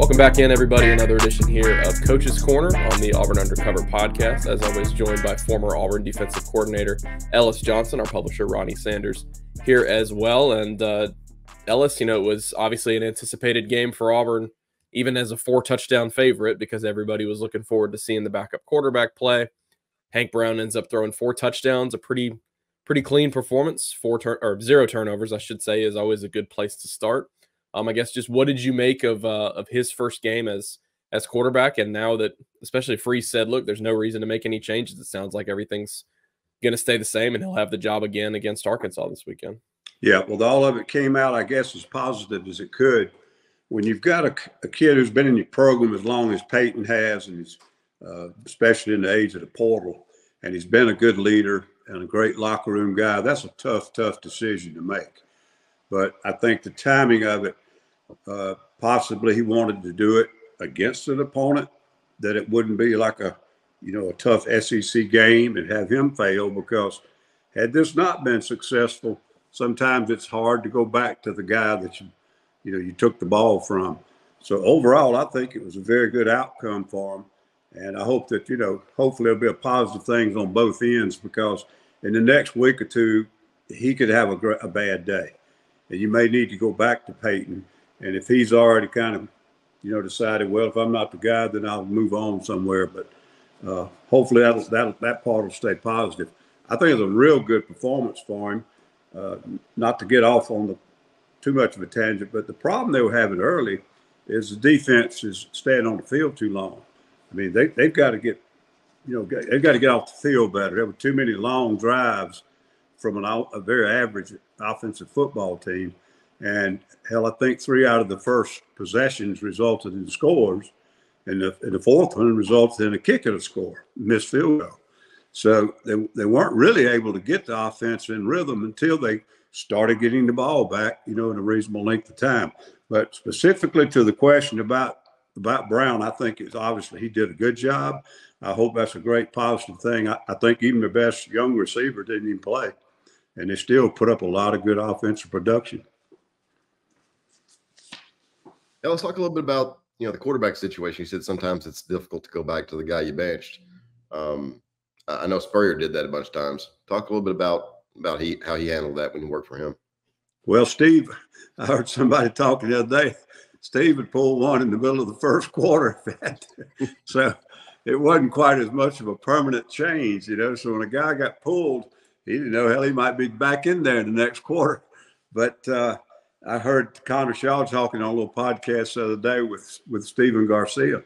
Welcome back in, everybody. Another edition here of Coach's Corner on the Auburn Undercover podcast. As always, joined by former Auburn defensive coordinator Ellis Johnson, our publisher Ronnie Sanders here as well. And Ellis, it was obviously an anticipated game for Auburn, even as a 4-touchdown favorite, because everybody was looking forward to seeing the backup quarterback play. Hank Brown ends up throwing 4 touchdowns, a pretty clean performance. 0 turnovers, I should say, is always a good place to start. I guess just what did you make of his first game as quarterback? And now that especially Freeze said, look, there's no reason to make any changes. It sounds like everything's going to stay the same and he'll have the job again against Arkansas this weekend. Yeah, well, all of it came out, I guess, as positive as it could. When you've got a kid who's been in your program as long as Payton has, and he's especially in the age of the portal, and he's been a good leader and a great locker room guy, that's a tough decision to make. But I think the timing of it, possibly he wanted to do it against an opponent, that it wouldn't be like a tough SEC game and have him fail, because had this not been successful, sometimes it's hard to go back to the guy that you took the ball from. So overall, I think it was a very good outcome for him. And I hope that, hopefully there'll be a positive things on both ends, because in the next week or two, he could have a bad day. And you may need to go back to Payton. And if he's already kind of, decided, well, if I'm not the guy, then I'll move on somewhere. But hopefully that part will stay positive. I think it's a real good performance for him. Not to get off on too much of a tangent, but the problem they were having early is the defense is staying on the field too long. I mean, they've got to get, they've got to get off the field better. There were too many long drives from a very average offensive football team. And hell, I think 3 out of the first possessions resulted in scores, and the fourth one resulted in a kick at a score, missed field goal. So they weren't really able to get the offense in rhythm until they started getting the ball back, in a reasonable length of time. But specifically to the question about Brown, I think it's obviously he did a good job. I hope that's a great positive thing. I think even the best young receiver didn't even play, and they still put up a lot of good offensive production. Yeah, let's talk a little bit about, the quarterback situation. You said sometimes it's difficult to go back to the guy you benched. I know Spurrier did that a bunch of times. Talk a little bit about how he handled that when you worked for him. Well, Steve, I heard somebody talking the other day. Steve had pulled one in the middle of the first quarter. So it wasn't quite as much of a permanent change, So when a guy got pulled, he didn't know, hell, he might be back in there in the next quarter. But I heard Connor Shaw talking on a little podcast the other day with Stephen Garcia.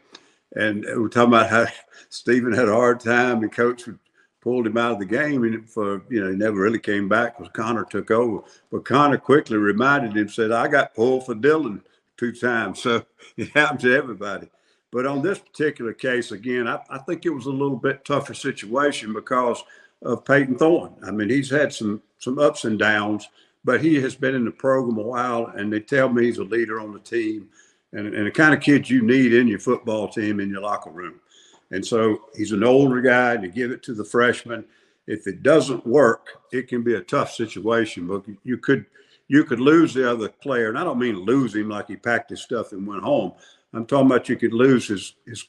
And we're talking about how Stephen had a hard time. The coach pulled him out of the game, and he never really came back because Connor took over. But Connor quickly reminded him, said, I got pulled for Dylan 2 times. So it happened to everybody. But on this particular case, again, I think it was a little bit tougher situation because of Payton Thorne. I mean, he's had some ups and downs, but he has been in the program a while, and they tell me he's a leader on the team and the kind of kid you need in your football team, in your locker room. And so he's an older guy, and you give it to the freshman. If it doesn't work, it can be a tough situation, but you could lose the other player. And I don't mean lose him like he packed his stuff and went home. I'm talking about you could lose his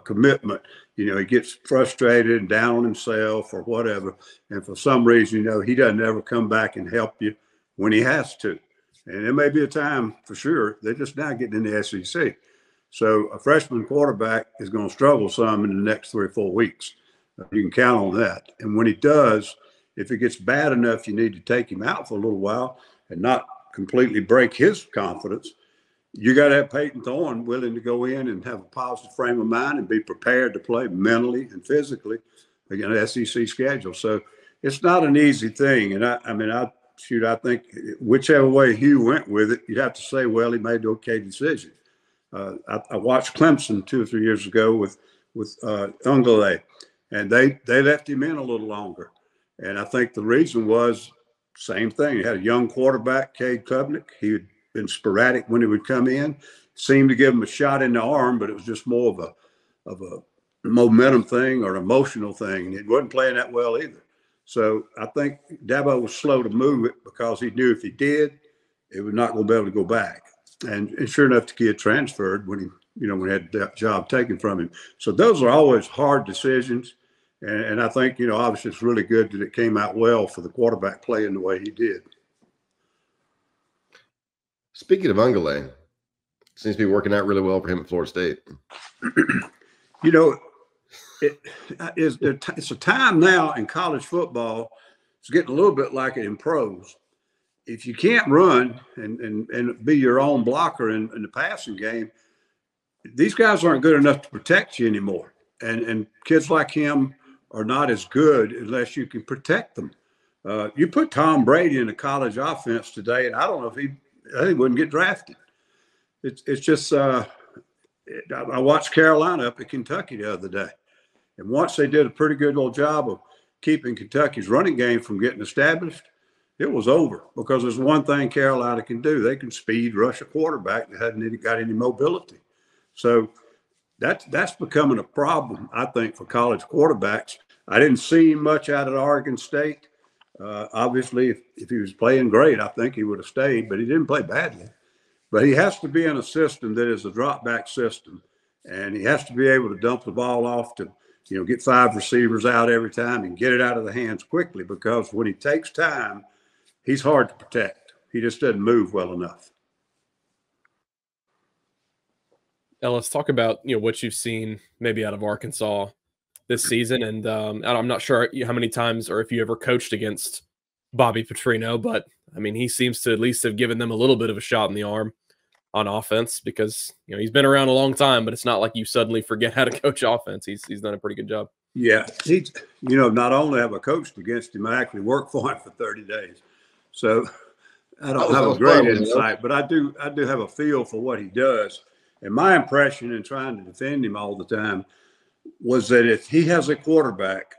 commitment. He gets frustrated and down on himself or whatever. And for some reason, he doesn't ever come back and help you when he has to. And there may be a time for sure. They're just now getting in the SEC. So a freshman quarterback is going to struggle some in the next 3 or 4 weeks. You can count on that. And when he does, if it gets bad enough, you need to take him out for a little while and not completely break his confidence. You got to have Payton Thorne willing to go in and have a positive frame of mind and be prepared to play mentally and physically against an SEC schedule. So it's not an easy thing. And I think whichever way Hugh went with it, you'd have to say, well, he made the okay decision. I watched Clemson 2 or 3 years ago with Ungale, and they left him in a little longer. And I think the reason was same thing. He had a young quarterback, Cade Klubnik. He had been sporadic when he would come in, seemed to give him a shot in the arm, but it was just more of a momentum thing or an emotional thing. And he wasn't playing that well either. So I think Dabo was slow to move it because he knew if he did, it was not going to be able to go back. And sure enough, the kid transferred when he had that job taken from him. So those are always hard decisions. And I think, obviously it's really good that it came out well for the quarterback playing the way he did. Speaking of Ungale, seems to be working out really well for him at Florida State. It's a time now in college football. It's getting a little bit like it in pros. If you can't run and be your own blocker in the passing game, these guys aren't good enough to protect you anymore. And kids like him are not as good unless you can protect them. You put Tom Brady in a college offense today, and I don't know if he wouldn't get drafted. It's just I watched Carolina up at Kentucky the other day. And once they did a pretty good old job of keeping Kentucky's running game from getting established, it was over, because there's one thing Carolina can do. They can speed rush a quarterback that hasn't got any mobility. So that's becoming a problem, I think, for college quarterbacks. I didn't see him much out at Oregon State. Obviously, if he was playing great, I think he would have stayed, but he didn't play badly. But he has to be in a system that is a drop-back system, and he has to be able to dump the ball off to, get 5 receivers out every time and get it out of the hands quickly, because when he takes time, he's hard to protect. He just doesn't move well enough. Ellis, talk about what you've seen maybe out of Arkansas this season, and I'm not sure how many times or if you ever coached against Bobby Petrino, but I mean, he seems to at least have given them a little bit of a shot in the arm on offense, because he's been around a long time, but it's not like you suddenly forget how to coach offense. He's done a pretty good job. Yeah, he's not only have I coached against him, I actually worked for him for 30 days. So I don't have a great insight, but I do have a feel for what he does. And my impression in trying to defend him all the time was that if he has a quarterback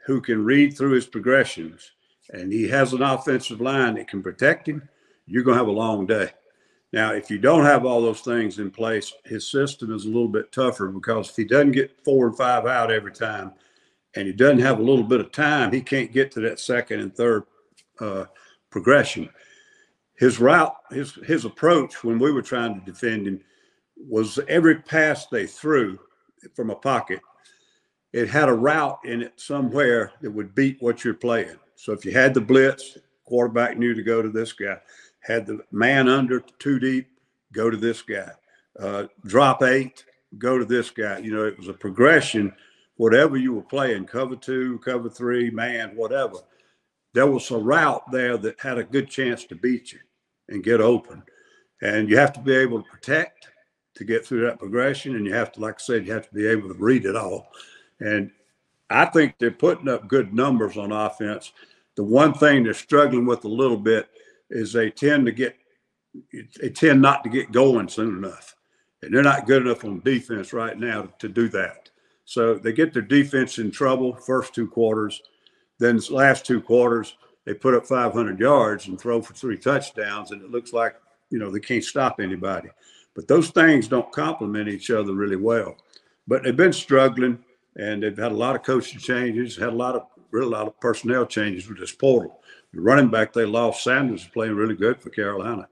who can read through his progressions and he has an offensive line that can protect him, you're going to have a long day. Now, if you don't have all those things in place, his system is a little bit tougher, because if he doesn't get 4 and 5 out every time and he doesn't have a little bit of time, he can't get to that second and third progression. His route, his approach when we were trying to defend him was every pass they threw from a pocket, it had a route in it somewhere that would beat what you're playing. So if you had the blitz, quarterback knew to go to this guy. Had the man under 2 deep, go to this guy. Drop 8, go to this guy. It was a progression. Whatever you were playing, cover 2, cover 3, man, whatever, there was a route there that had a good chance to beat you and get open. And you have to be able to protect to get through that progression. And you have to, like I said, you have to be able to read it all. And I think they're putting up good numbers on offense. The one thing they're struggling with a little bit is they tend not to get going soon enough. And they're not good enough on defense right now to do that. So they get their defense in trouble first 2 quarters. Then the last 2 quarters, they put up 500 yards and throw for 3 touchdowns. And it looks like, they can't stop anybody. But those things don't complement each other really well. But they've been struggling, and they've had a lot of coaching changes, had a lot of personnel changes with this portal. The running back they lost, Sanders, is playing really good for Carolina.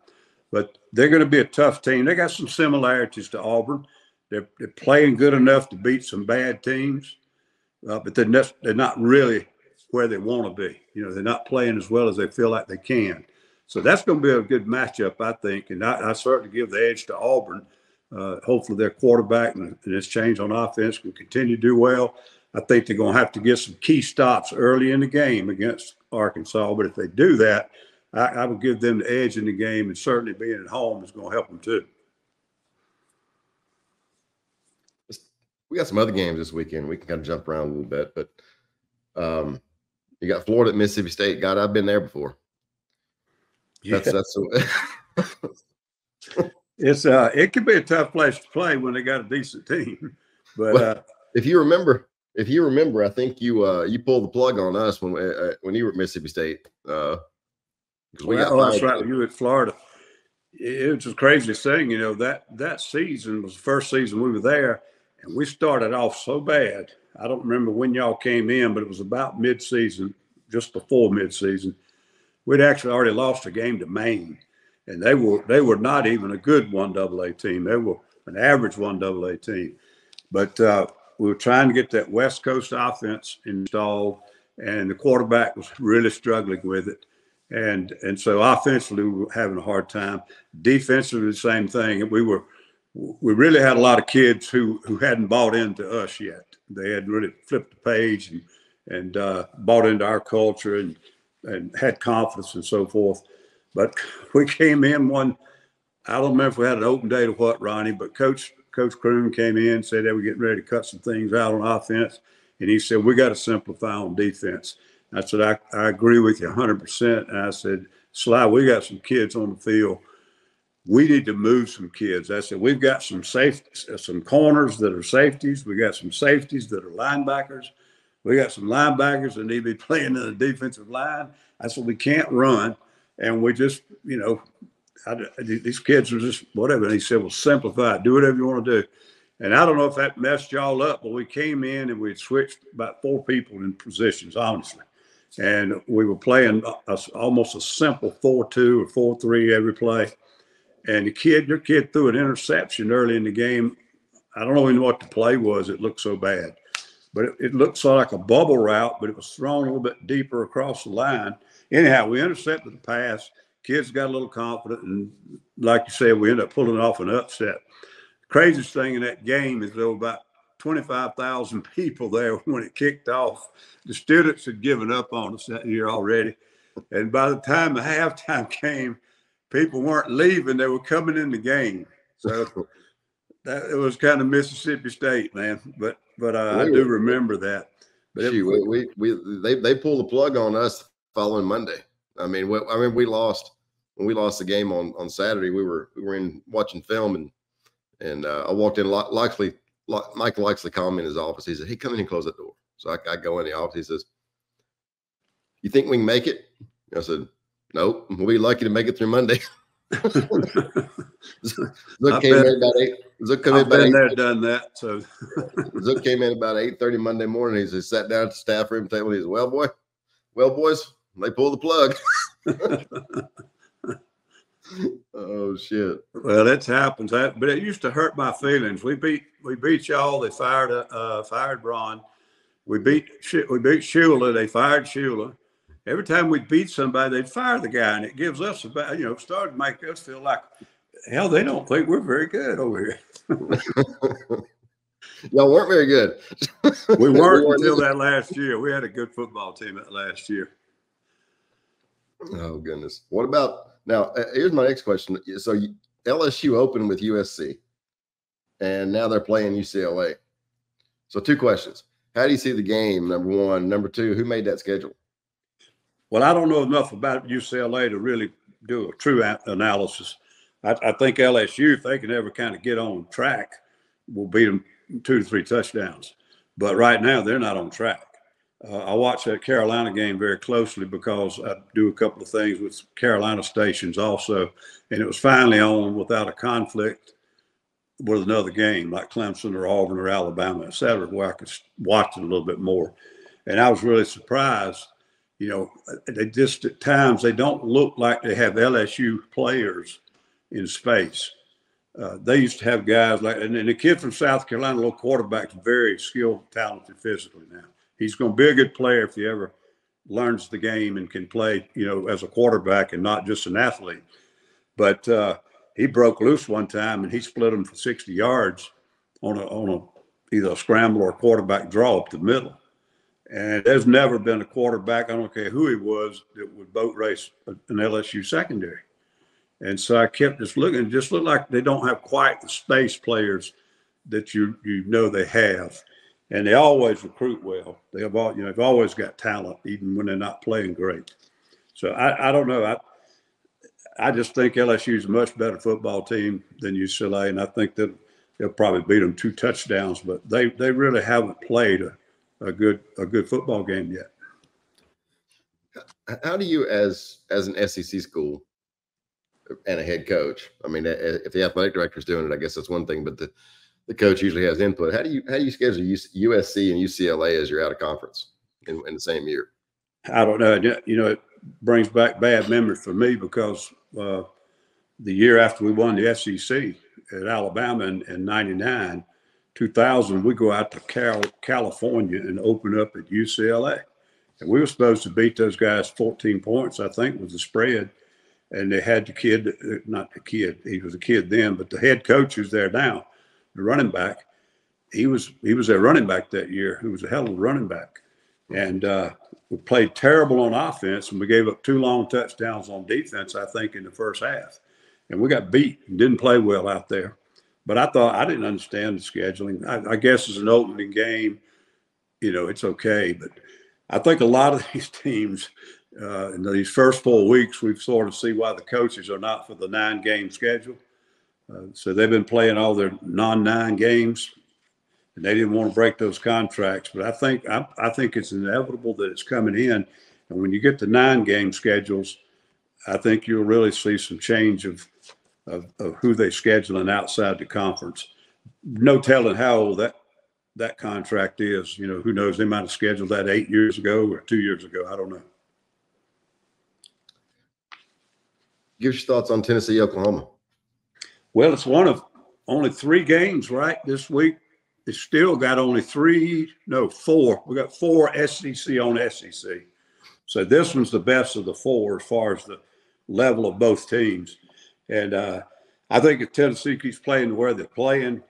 But they're going to be a tough team. They got some similarities to Auburn. They're playing good enough to beat some bad teams, but they're not really where they want to be. They're not playing as well as they feel like they can. So that's going to be a good matchup, I think. And I certainly give the edge to Auburn. Hopefully their quarterback and this change on offense can continue to do well. I think they're going to have to get some key stops early in the game against Arkansas. But if they do that, I would give them the edge in the game, and certainly being at home is going to help them too. We got some other games this weekend. We can kind of jump around a little bit, but you got Florida at Mississippi State. God, I've been there before. Yeah. It could be a tough place to play when they got a decent team. But well, if you remember, I think you pulled the plug on us when you were at Mississippi State. That's right. When you were at Florida, it was the craziest thing. That season was the first season we were there, and we started off so bad. I don't remember when y'all came in, but it was about mid-season, just before mid-season. We'd actually already lost a game to Maine. and they were not even a good 1AA team. They were an average 1AA team. But we were trying to get that West Coast offense installed, and the quarterback was really struggling with it. And so offensively, we were having a hard time. Defensively, the same thing. We really had a lot of kids who hadn't bought into us yet. They had really flipped the page and bought into our culture and had confidence and so forth. But we came in I don't remember if we had an open date or what, Ronnie, but Coach Croom came in and said they were getting ready to cut some things out on offense. And he said, we got to simplify on defense. I said, I agree with you 100%. And I said, Sly, we got some kids on the field. We need to move some kids. I said, we've got some corners that are safeties. We got some safeties that are linebackers. We got some linebackers that need to be playing in the defensive line. I said, we can't run. And we just, these kids are just whatever. And he said, well, simplify it. Do whatever you want to do. And I don't know if that messed y'all up, but we came in and we'd switched about 4 people in positions, honestly. And we were playing almost a simple 4-2 or 4-3 every play. And your kid threw an interception early in the game. I don't even know what the play was. It looked so bad. But it looked sort of like a bubble route, but it was thrown a little bit deeper across the line. Anyhow, we intercepted the pass. Kids got a little confident. And like you said, we ended up pulling off an upset. The craziest thing in that game is there were about 25,000 people there when it kicked off. The students had given up on us that year already. And by the time the halftime came, people weren't leaving. They were coming in the game. So it was kind of Mississippi State, man. But I do remember that. But they pulled the plug on us the following Monday. I mean, we lost when we lost the game on Saturday. We were in watching film and I walked in. Michael Loxley called me in his office. He said, "Hey, come in and close that door." So I go in the office. He says, "You think we can make it?" I said, "Nope. We'll be lucky to make it through Monday." Zook came in about 8. Zook came in about 8. There, done that. So Zook came in about 8:30 Monday morning. He just sat down at the staff room table. He said, "Well, boys, they pulled the plug." Oh shit! Well, it happens. But it used to hurt my feelings. We beat y'all. They fired Braun. We beat Shula. They fired Shula. Every time we beat somebody, they'd fire the guy, and it gives us started to make us feel like, hell, they don't think we're very good over here. Y'all weren't very good. We weren't until that last year. We had a good football team that last year. Oh goodness! What about now? Here's my next question. So LSU opened with USC, and now they're playing UCLA. So 2 questions: how do you see the game? Number 1, number 2, who made that schedule? Well, I don't know enough about UCLA to really do a true analysis. I think LSU, if they can ever kind of get on track, will beat them 2 to 3 touchdowns. But right now, they're not on track. I watched that Carolina game very closely because I do a couple of things with Carolina stations also. And it was finally on without a conflict with another game like Clemson or Auburn or Alabama, et cetera, where I could watch it a little bit more. And I was really surprised. They just at times they don't look like they have LSU players in space. They used to have guys like, and the kid from South Carolina, little quarterback, is very skilled, talented physically now. He's going to be a good player if he ever learns the game and can play, as a quarterback and not just an athlete. But he broke loose one time and he split him for 60 yards on either a scramble or a quarterback draw up the middle. And there's never been a quarterback, I don't care who he was, that would boat race an LSU secondary. And so I kept just looking. It just looked like they don't have quite the space players that they have. And they always recruit well. They've always got talent, even when they're not playing great. So I don't know. I just think LSU is a much better football team than UCLA, and I think that they'll probably beat them 2 touchdowns. But they really haven't played a good football game yet. How do you, as an SEC school and a head coach, I mean, if the athletic director is doing it, I guess that's one thing, but the coach usually has input. How do you schedule USC and UCLA as you're out of conference in the same year? I don't know. It brings back bad memories for me because the year after we won the SEC at Alabama in 99, 2000, we go out to California and open up at UCLA. And we were supposed to beat those guys 14 points, I think was the spread. And they had the kid, not the kid, he was a kid then, but the head coach who's there now, the running back, he was their running back that year. He was a hell of a running back. And we played terrible on offense, and we gave up 2 long touchdowns on defense, I think, in the first half. And we got beat and didn't play well out there. But I didn't understand the scheduling. I guess as an opening game, it's okay. But I think a lot of these teams in these first 4 weeks, we've sort of see why the coaches are not for the 9-game schedule. So they've been playing all their non-9 games, and they didn't want to break those contracts. But I think it's inevitable that it's coming in. And when you get the 9-game schedules, I think you'll really see some change of who they scheduling outside the conference. No telling how old that contract is. Who knows? They might have scheduled that 8 years ago or 2 years ago. I don't know. Give us your thoughts on Tennessee, Oklahoma. Well, it's one of only 3 games, right, this week. It's still got only 4. We got 4 SEC on SEC. So this one's the best of the 4 as far as the level of both teams. And I think if Tennessee keeps playing the way they're playing,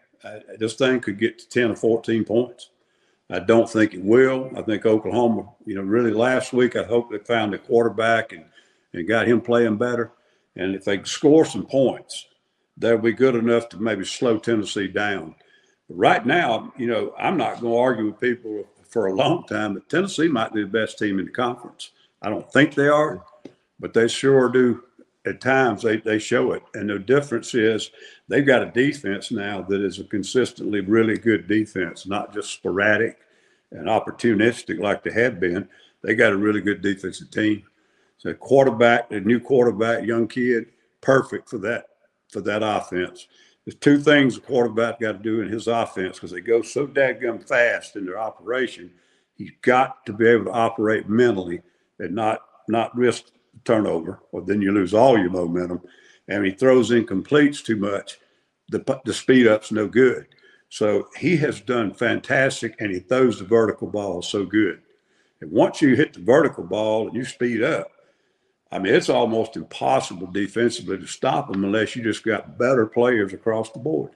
this thing could get to 10 or 14 points. I don't think it will. I think Oklahoma, really last week, I hope they found a quarterback and got him playing better. And if they score some points, they'll be good enough to maybe slow Tennessee down. But right now, I'm not going to argue with people for a long time, but Tennessee might be the best team in the conference. I don't think they are, but they sure do. At times, they show it. And the difference is they've got a defense now that is a consistently really good defense, not just sporadic and opportunistic like they had been. They got a really good defensive team. So a new quarterback, young kid, perfect for that offense. There's 2 things the quarterback got to do in his offense because they go so dadgum fast in their operation. He's got to be able to operate mentally and not risk turnover, or then you lose all your momentum. And he throws incompletes too much. The speed up's no good. So he has done fantastic, and he throws the vertical ball so good. And once you hit the vertical ball and you speed up, it's almost impossible defensively to stop him unless you just got better players across the board.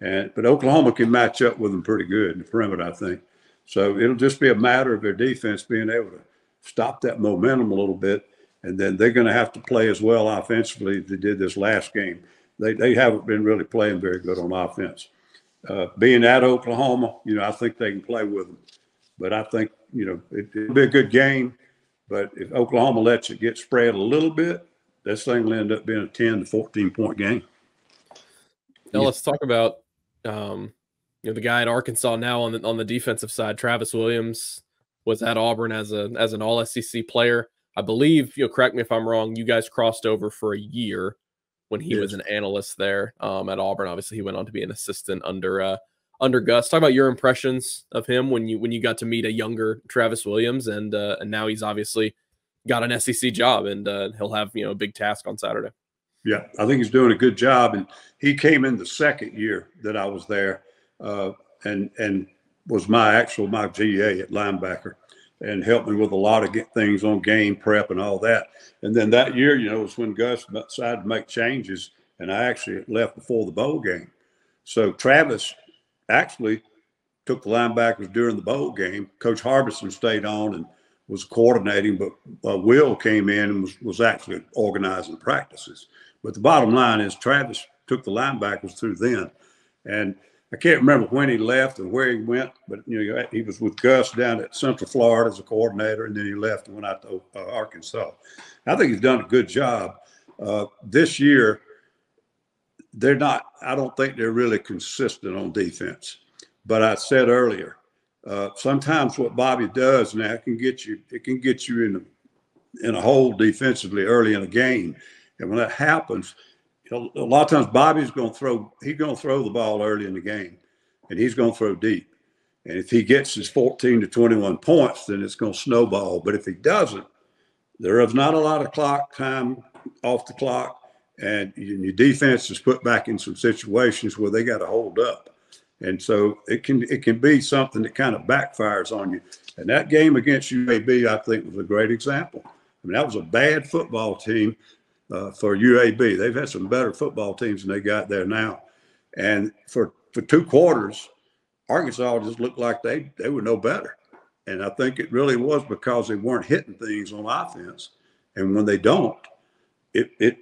But Oklahoma can match up with them pretty good in the perimeter, I think. So it'll just be a matter of their defense being able to stop that momentum a little bit. And then they're going to have to play as well offensively as they did this last game. They haven't been really playing very good on offense. Being at Oklahoma, I think they can play with them. But I think, it'll be a good game. But if Oklahoma lets it get spread a little bit, this thing will end up being a 10 to 14-point game. Now let's talk about the guy at Arkansas now on the defensive side. Travis Williams was at Auburn as an All-SEC player. I believe, correct me if I'm wrong, you guys crossed over for a year when he was an analyst there at Auburn. Obviously, he went on to be an assistant under Gus. Talk about your impressions of him when you got to meet a younger Travis Williams, and now he's obviously got an SEC job, and he'll have a big task on Saturday. Yeah, I think he's doing a good job, and he came in the second year that I was there, and was my GA at linebacker, and helped me with a lot of things on game prep and all that. And then that year, was when Gus decided to make changes, and I actually left before the bowl game. So Travis actually took the linebackers during the bowl game. Coach Harbison stayed on and was coordinating, but Will came in and was actually organizing practices. But the bottom line is Travis took the linebackers through then. And I can't remember when he left and where he went, but he was with Gus down at Central Florida as a coordinator, and then he left and went out to Arkansas. I think he's done a good job. This year, I don't think they're really consistent on defense. But I said earlier, sometimes what Bobby does now can get you in a hole defensively early in a game. And when that happens, a lot of times Bobby's going to throw the ball early in the game, and he's going to throw deep. And if he gets his 14 to 21 points, then it's going to snowball. But if he doesn't, there is not a lot of clock time off the clock, and your defense is put back in some situations where they got to hold up. And so it can be something that kind of backfires on you. And that game against UAB, I think, was a great example. I mean, that was a bad football team for UAB. They've had some better football teams than they got there now. And for 2 quarters, Arkansas just looked like they were no better. And I think it really was because they weren't hitting things on offense. And when they don't, it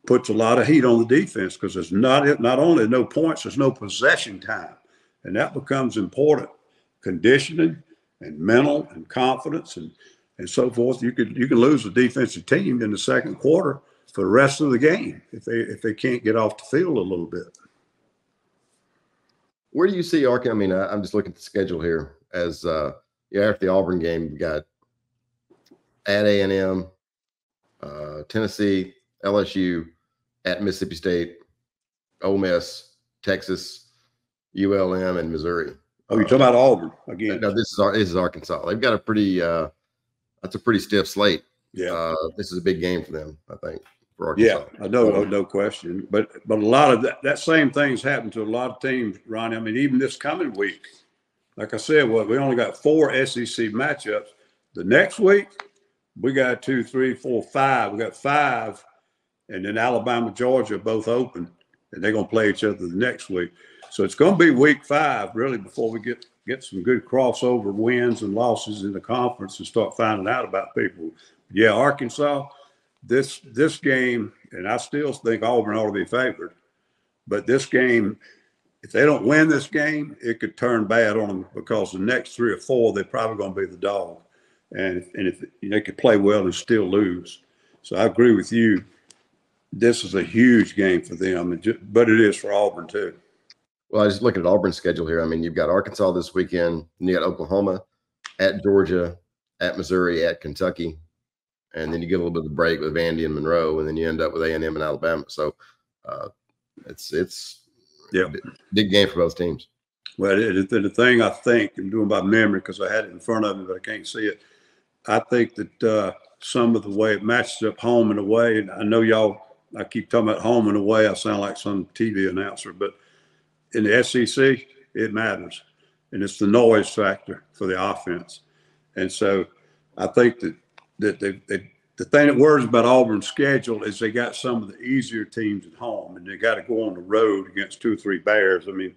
puts a lot of heat on the defense because there's not only no points, there's no possession time. And that becomes important. Conditioning and mental and confidence and so forth. You can lose a defensive team in the second quarter for the rest of the game if they can't get off the field a little bit. Where do you see Arkansas? I mean, I'm just looking at the schedule here. As after the Auburn game, we got at A&M, Tennessee, LSU, at Mississippi State, Ole Miss, Texas, ULM, and Missouri. Oh, you're talking about Auburn again? No, this is Arkansas. They've got a pretty that's a pretty stiff slate. Yeah, this is a big game for them, I think, for Arkansas. Yeah, I know, no question. But a lot of that same thing's happened to a lot of teams, Ronnie. I mean, even this coming week, like I said, we only got 4 SEC matchups. The next week, we got 2, 3, 4, 5. We got 5, and then Alabama, Georgia both open, and they're going to play each other the next week. So it's going to be week 5, really, before we get some good crossover wins and losses in the conference and start finding out about people. Yeah, Arkansas, this game, and I still think Auburn ought to be favored, but this game, if they don't win this game, it could turn bad on them because the next 3 or 4, they're probably going to be the dog. And if they could play well and still lose. So I agree with you. This is a huge game for them, but it is for Auburn too. Well, I just look at Auburn's schedule here. I mean, you've got Arkansas this weekend, and you got Oklahoma, at Georgia, at Missouri, at Kentucky, and then you get a little bit of a break with Vandy and Monroe, and then you end up with A&M and Alabama. So it's a big game for both teams. Well, the thing I think, I'm doing by memory because I had it in front of me, but I can't see it. I think that some of the way it matches up home and away, and I know I keep talking about home and away. I sound like some TV announcer, but in the SEC, it matters. And it's the noise factor for the offense. And so I think that the thing that worries about Auburn's schedule is they got some of the easier teams at home, and they got to go on the road against 2 or 3 Bears. I mean,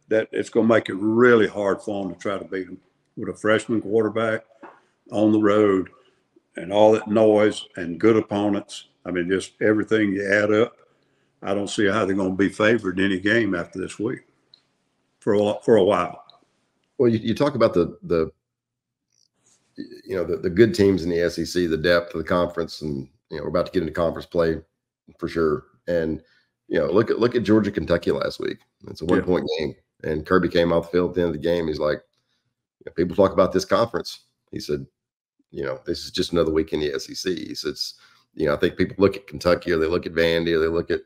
that it's going to make it really hard for them to try to beat them with a freshman quarterback on the road and all that noise and good opponents. I mean, just everything you add up, I don't see how they're going to be favored in any game after this week for a while. Well, you talk about the good teams in the SEC, the depth of the conference, and we're about to get into conference play for sure. And look at Georgia, Kentucky last week. It's a 1-point game, and Kirby came off the field at the end of the game. He's like, people talk about this conference. He said, this is just another week in the SEC. He says, I think people look at Kentucky or they look at Vandy or they look at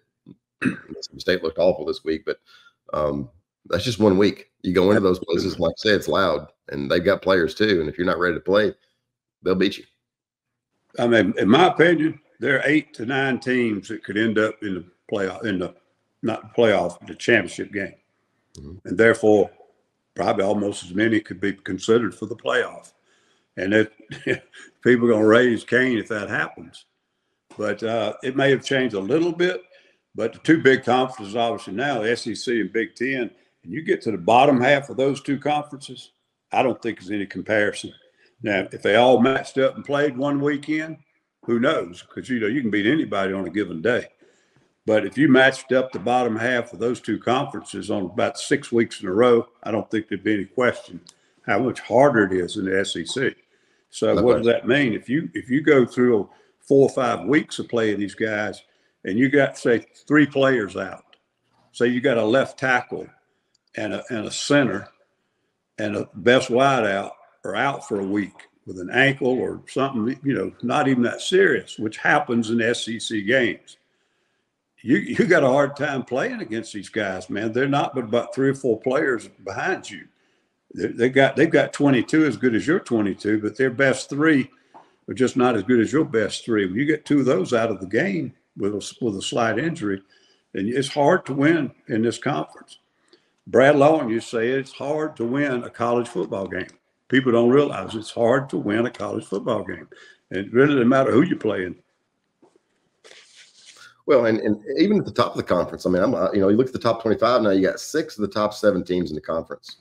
Mississippi State looked awful this week, but that's just 1 week. You go into those places, like I say, it's loud, and they've got players too. And if you're not ready to play, they'll beat you. I mean, in my opinion, there are 8 to 9 teams that could end up in the playoff, the championship game. Mm-hmm. And therefore, probably almost as many could be considered for the playoff. And people are going to raise Cain if that happens. But it may have changed a little bit. But the 2 big conferences, obviously now, the SEC and Big Ten, and you get to the bottom half of those 2 conferences, I don't think there's any comparison. Now, if they all matched up and played one weekend, who knows? Because, you can beat anybody on a given day. But if you matched up the bottom half of those 2 conferences on about 6 weeks in a row, I don't think there'd be any question how much harder it is in the SEC. So what does that mean? If you go through 4 or 5 weeks of playing these guys, and you got, say, 3 players out. Say you got a left tackle and a center and a best wide out are out for a week with an ankle or something, not even that serious, which happens in SEC games. You got a hard time playing against these guys, man. They're not but about 3 or 4 players behind you. They've got 22 as good as your 22, but their best 3 are just not as good as your best 3. When you get 2 of those out of the game, with a slight injury, and it's hard to win in this conference. Brad Long used to say it's hard to win a college football game. People don't realize it's hard to win a college football game. And it really doesn't matter who you're playing. Well, and even at the top of the conference, I mean, you look at the top 25 now, you got 6 of the top 7 teams in the conference.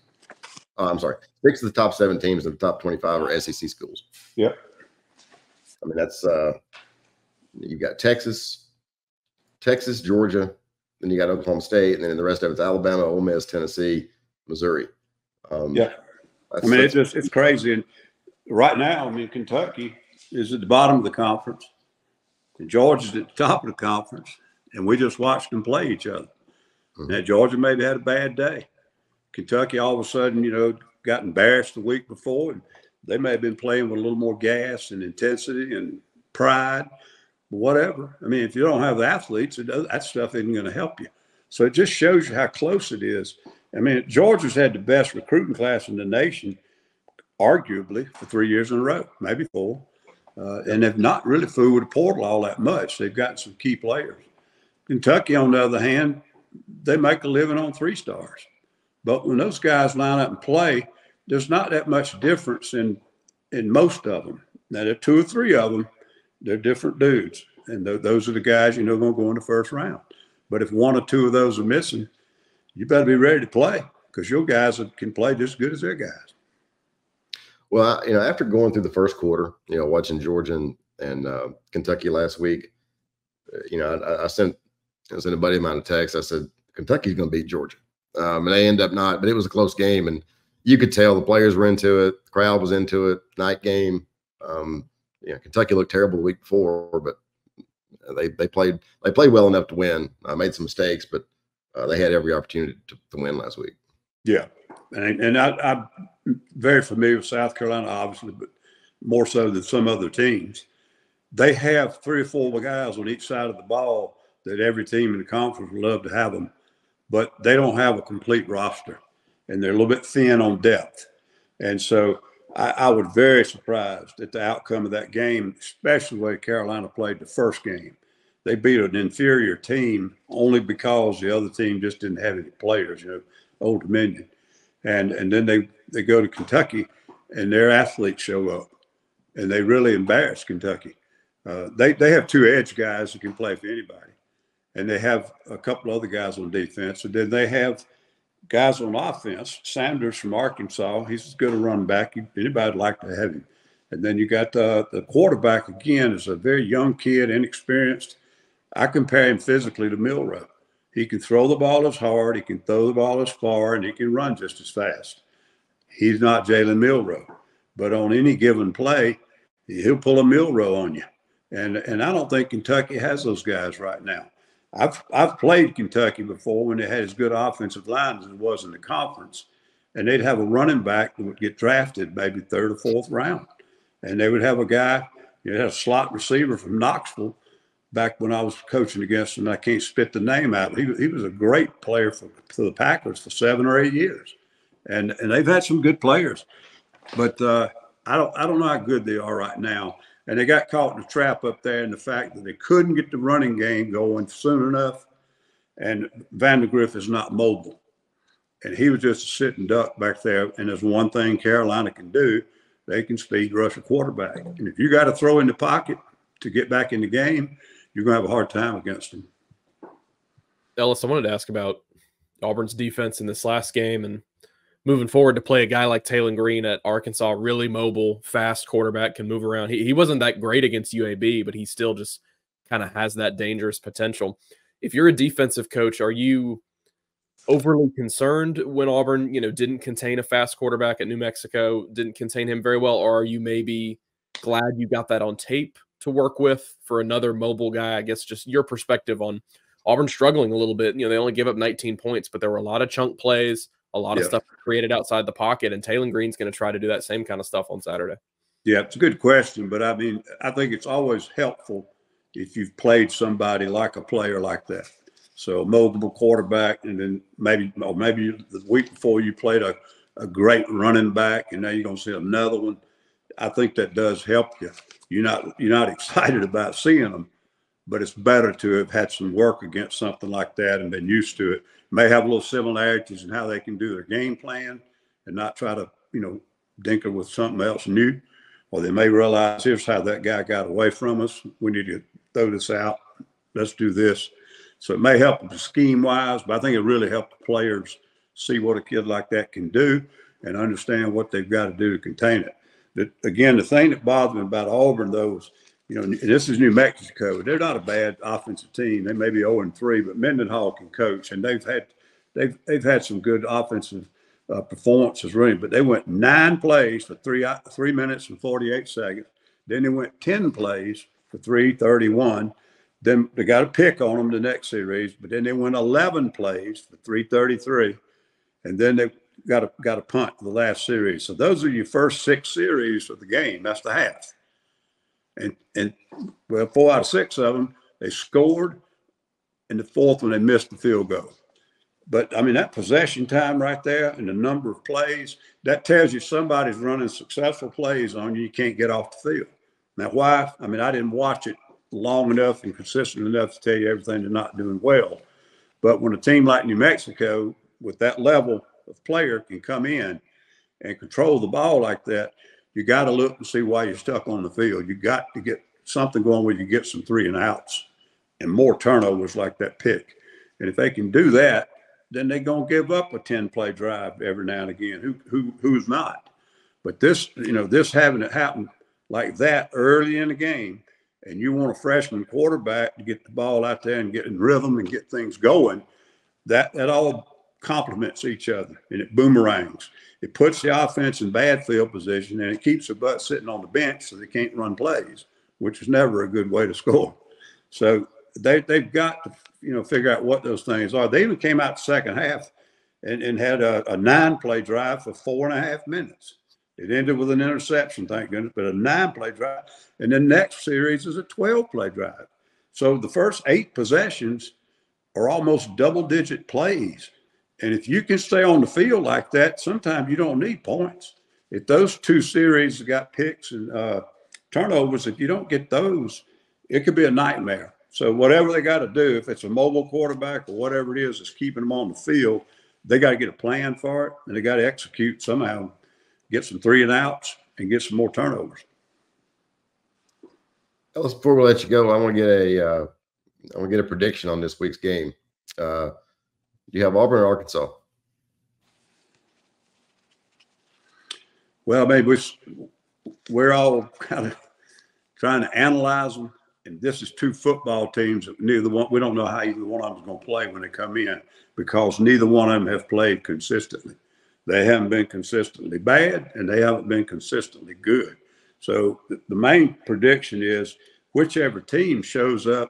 Oh, I'm sorry, 6 of the top 7 teams in the top 25 are SEC schools. Yep. I mean, that's you got Texas, Georgia, then you got Oklahoma State, and then the rest of it's Alabama, Ole Miss, Tennessee, Missouri. Yeah. I mean, it's crazy. And right now, I mean, Kentucky is at the bottom of the conference. And Georgia's at the top of the conference. And we just watched them play each other. Mm-hmm. Now, Georgia maybe had a bad day. Kentucky all of a sudden, got embarrassed the week before. And they may have been playing with a little more gas and intensity and pride. Whatever. I mean, if you don't have the athletes, that stuff isn't going to help you. So it just shows you how close it is. I mean, Georgia's had the best recruiting class in the nation, arguably, for 3 years in a row, maybe 4. And they've not really fooled the portal all that much. They've gotten some key players. Kentucky, on the other hand, they make a living on 3 stars. But when those guys line up and play, there's not that much difference in most of them. Now, there are 2 or 3 of them. They're different dudes. And those are the guys going to go in the first round. But if 1 or 2 of those are missing, you better be ready to play because your guys can play just as good as their guys. Well, after going through the first quarter, watching Georgia and Kentucky last week, I sent a buddy of mine a text. I said, Kentucky's going to beat Georgia. And they end up not, but it was a close game. And you could tell the players were into it. The crowd was into it. Night game. Kentucky looked terrible the week before, but they played well enough to win. I made some mistakes, but they had every opportunity to win last week. Yeah, and I'm very familiar with South Carolina, obviously, but more so than some other teams. They have 3 or 4 guys on each side of the ball that every team in the conference would love to have them, but they don't have a complete roster, and they're a little bit thin on depth. And so I was very surprised at the outcome of that game, especially the way Carolina played the first game. They beat an inferior team only because the other team just didn't have any players, Old Dominion. And then they go to Kentucky and their athletes show up and they really embarrass Kentucky. They have 2 edge guys who can play for anybody. And they have a couple other guys on defense. And then they have guys on offense. Sanders from Arkansas, he's as good a running back. Anybody'd like to have him. And then you got the quarterback, again, is a very young kid, inexperienced. I compare him physically to Milroe. He can throw the ball as hard, he can throw the ball as far, and he can run just as fast. He's not Jalen Milroe. But on any given play, he'll pull a Milroe on you. And I don't think Kentucky has those guys right now. I've played Kentucky before when they had as good offensive line as it was in the conference, and they'd have a running back that would get drafted maybe 3rd or 4th round, and they would have a guy, had a slot receiver from Knoxville back when I was coaching against him. I can't spit the name out. He was a great player for the Packers for 7 or 8 years, and they've had some good players, but I don't know how good they are right now. And they got caught in the trap up there in the fact that they couldn't get the running game going soon enough. And Vandegrift is not mobile. And he was just a sitting duck back there. And there's one thing Carolina can do. They can speed rush a quarterback. And if you got to throw in the pocket to get back in the game, you're going to have a hard time against them. Ellis, I wanted to ask about Auburn's defense in this last game and moving forward to play a guy like Taylor Green at Arkansas, really mobile, fast quarterback, can move around. He wasn't that great against UAB, but he still just kind of has that dangerous potential. If you're a defensive coach, are you overly concerned when Auburn, didn't contain a fast quarterback at New Mexico, didn't contain him very well, or are you maybe glad you got that on tape to work with for another mobile guy? I guess just your perspective on Auburn struggling a little bit. They only gave up 19 points, but there were a lot of chunk plays, a lot of stuff created outside the pocket, and Taylor Green's going to try to do that same kind of stuff on Saturday. Yeah, it's a good question, but I think it's always helpful if you've played somebody like a player like that. So a mobile quarterback, and then maybe the week before you played a great running back, and now you're going to see another one. I think that does help you. You're not excited about seeing them, but it's better to have had some work against something like that and been used to it. May have a little similarities in how they can do their game plan and not try to, dinker with something else new. Or they may realize, here's how that guy got away from us. We need to throw this out. Let's do this. So it may help them scheme-wise, but I think it really helped the players see what a kid like that can do and understand what they've got to do to contain it. Again, the thing that bothered me about Auburn, though, is, this is New Mexico. They're not a bad offensive team. They may be 0-3, but Mendenhall can coach, and they've had some good offensive performances, really. But they went 9 plays for 3 minutes and 48 seconds. Then they went 10 plays for 3:31. Then they got a pick on them the next series, but then they went 11 plays for 3:33, and then they got a punt the last series. So those are your first 6 series of the game. That's the half. And 4 out of 6 of them, they scored. And the 4th one, they missed the field goal. But, I mean, that possession time right there and the number of plays, that tells you somebody's running successful plays on you. You can't get off the field. Now, why? I mean, I didn't watch it long enough and consistent enough to tell you everything they're not doing well. But when a team like New Mexico, with that level of player, can come in and control the ball like that, you got to look and see why you're stuck on the field. You got to get something going where you get some 3 and outs and more turnovers like that pick. And if they can do that, then they're going to give up a 10-play drive every now and again. Who's not? But this, this having it happen like that early in the game, and you want a freshman quarterback to get the ball out there and get in rhythm and get things going, that all complements each other, and it boomerangs. It puts the offense in bad field position, and it keeps the butt sitting on the bench so they can't run plays, which is never a good way to score. So they've got to, figure out what those things are. They even came out the second half and had a 9-play drive for 4.5 minutes. It ended with an interception, thank goodness, but a 9-play drive. And then next series is a 12-play drive. So the first 8 possessions are almost double-digit plays. And if you can stay on the field like that, sometimes you don't need points. If those 2 series got picks and turnovers, if you don't get those, it could be a nightmare. So whatever they got to do, if it's a mobile quarterback or whatever it is keeping them on the field, they got to get a plan for it, and they got to execute somehow, get some 3 and outs, and get some more turnovers. Ellis, before we let you go, I want to get a prediction on this week's game. Do you have Auburn or Arkansas? Well, maybe we're all kind of trying to analyze them. And this is 2 football teams that we don't know how either one of them is going to play when they come in, because neither one of them have played consistently. They haven't been consistently bad, and they haven't been consistently good. So the main prediction is whichever team shows up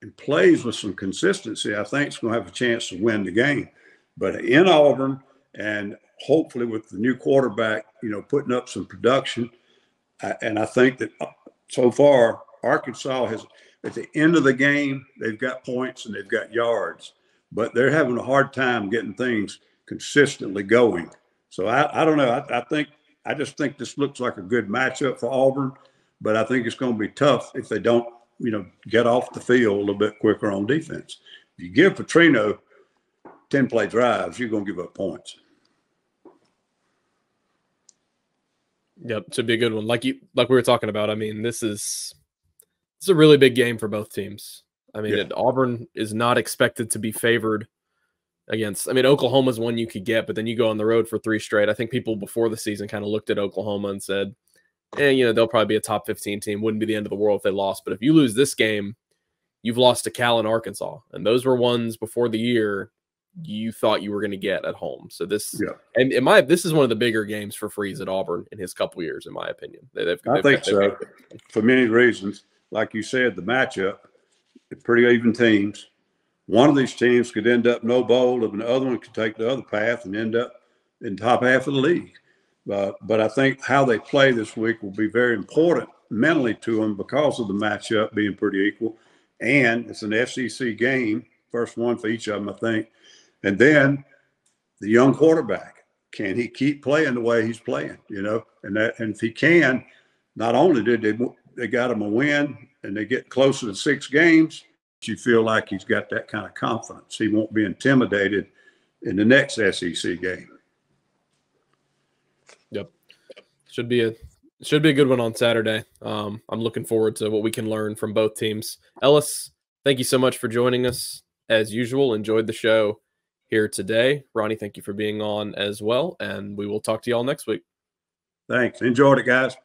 and plays with some consistency, I think is going to have a chance to win the game. But in Auburn, and hopefully with the new quarterback, putting up some production, and I think that so far Arkansas has, at the end of the game, they've got points and they've got yards, but they're having a hard time getting things consistently going. So I don't know. I just think this looks like a good matchup for Auburn, but I think it's going to be tough if they don't, get off the field a little bit quicker on defense. If you give Petrino 10-play drives, you're going to give up points. Yep, should be a good one. Like we were talking about. I mean, this is a really big game for both teams. I mean, Auburn is not expected to be favored against. I mean, Oklahoma's one you could get, but then you go on the road for 3 straight. I think people before the season kind of looked at Oklahoma and said, they'll probably be a top 15 team. Wouldn't be the end of the world if they lost. But if you lose this game, you've lost to Cal and Arkansas. And those were ones before the year you thought you were going to get at home. So this, and this is one of the bigger games for Freeze at Auburn in his couple years, in my opinion. I think so, for many reasons. Like you said, the matchup, they're pretty even teams. One of these teams could end up no bowl, and the other one could take the other path and end up in the top half of the league. But I think how they play this week will be very important mentally to them because of the matchup being pretty equal. And it's an SEC game, first one for each of them, I think. And then the young quarterback, can he keep playing the way he's playing, And if he can, not only did they got him a win and they get closer to 6 games, you feel like he's got that kind of confidence. He won't be intimidated in the next SEC game. Yep. Should be a good one on Saturday. I'm looking forward to what we can learn from both teams. Ellis, thank you so much for joining us as usual. Enjoyed the show here today. Ronnie, thank you for being on as well, and we will talk to you all next week. Thanks. Enjoyed it, guys.